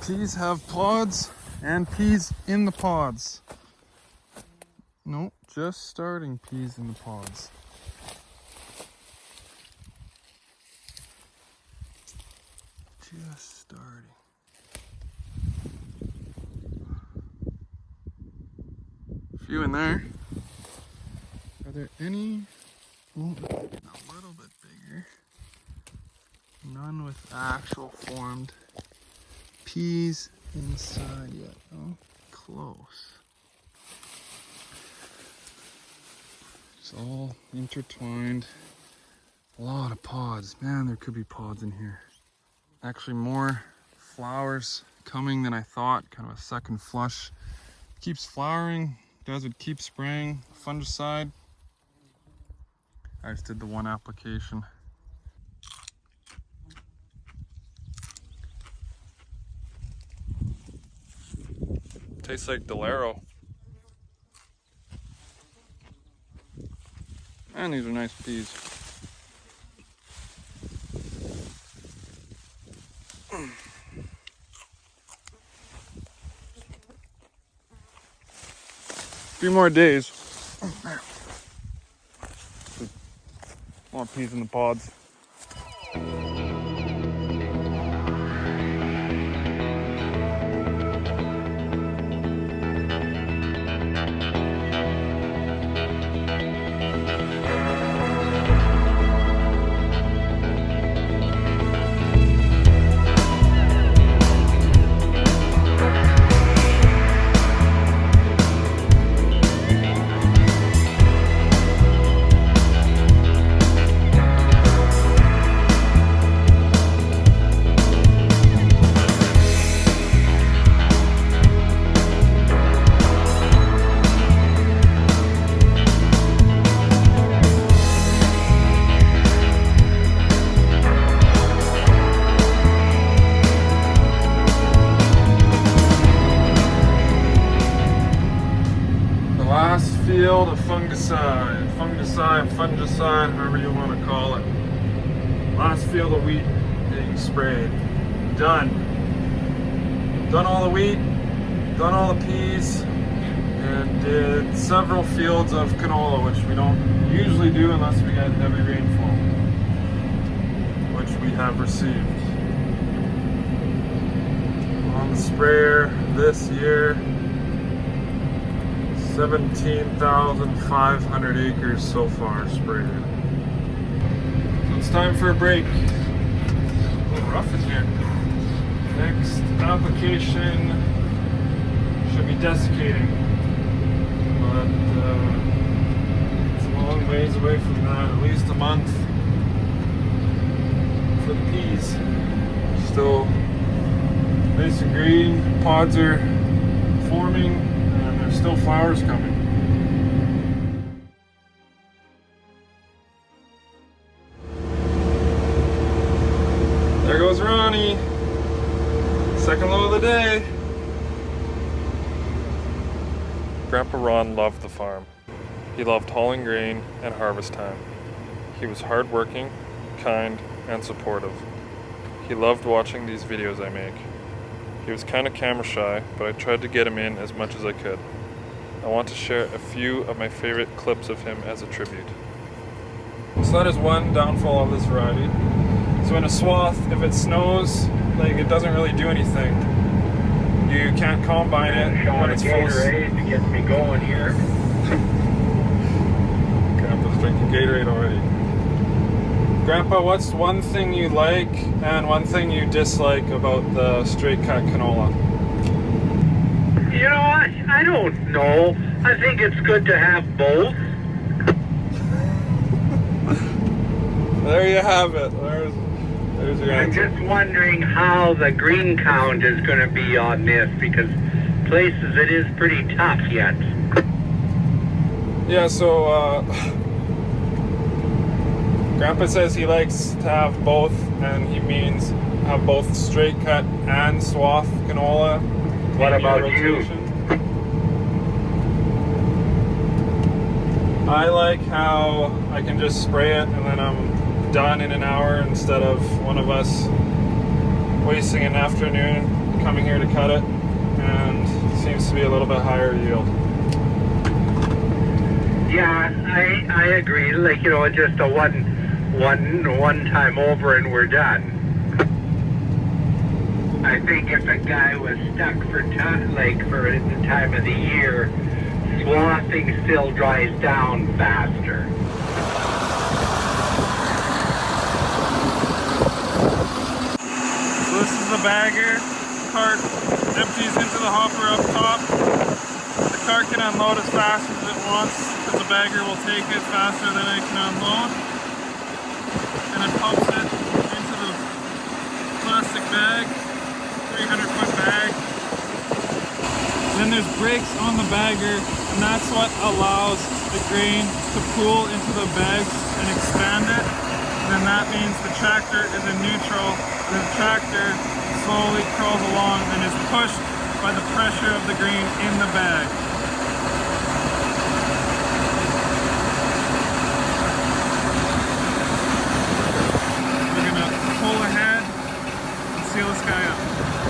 Peas have pods and peas in the pods. Nope, just starting peas in the pods. Just starting. A few in there. Are there any? Oh, a little bit bigger. None with actual formed peas inside yet. Oh, close. It's all intertwined. A lot of pods. Man, there could be pods in here. Actually more flowers coming than I thought. Kind of a second flush. Keeps flowering. Guys would keep spraying fungicide. I just did the one application. Tastes like Delaro. And these are nice peas. A few more days. More peas in the pods. Field of fungicide, however you want to call it. Last field of wheat being sprayed. Done. Done all the wheat, done all the peas, and did several fields of canola, which we don't usually do unless we get heavy rainfall, which we have received. On the sprayer this year, 17,500 acres so far sprayed. So it's time for a break. A little rough in here. Next application should be desiccating, but it's a long ways away from that, at least a month for the peas. Still nice and green, pods are forming. Still flowers coming. There goes Ronnie. Second load of the day. Grandpa Ron loved the farm. He loved hauling grain and harvest time. He was hardworking, kind, and supportive. He loved watching these videos I make. He was kind of camera shy, but I tried to get him in as much as I could. I want to share a few of my favorite clips of him as a tribute. So that is one downfall of this variety. So in a swath, if it snows, like it doesn't really do anything. You can't combine it when it's full. Gatorade to get me going here. Grandpa's drinking Gatorade already. Grandpa, what's one thing you like and one thing you dislike about the straight cut canola? You know, I don't know. I think it's good to have both. There you have it. There's your answer. I'm just wondering how the green count is going to be on this, because places it is pretty tough yet. Yeah, so Grandpa says he likes to have both, and he means have both straight cut and swath canola. What about you? I like how I can just spray it and then I'm done in an hour instead of one of us wasting an afternoon coming here to cut it, and seems to be a little bit higher yield. Yeah, I agree. Like, you know, just a one time over and we're done. I think if a guy was stuck for for the time of the year, swathing still dries down faster. So this is the bagger. Cart empties into the hopper up top. The cart can unload as fast as it wants, because the bagger will take it faster than it can unload. And it pumps it into the plastic bag, 300-foot bag. Then there's brakes on the bagger, and that's what allows the grain to pool into the bags and expand it. And then that means the tractor is in neutral, and the tractor slowly crawls along and is pushed by the pressure of the grain in the bag. We're gonna pull ahead and seal this guy up.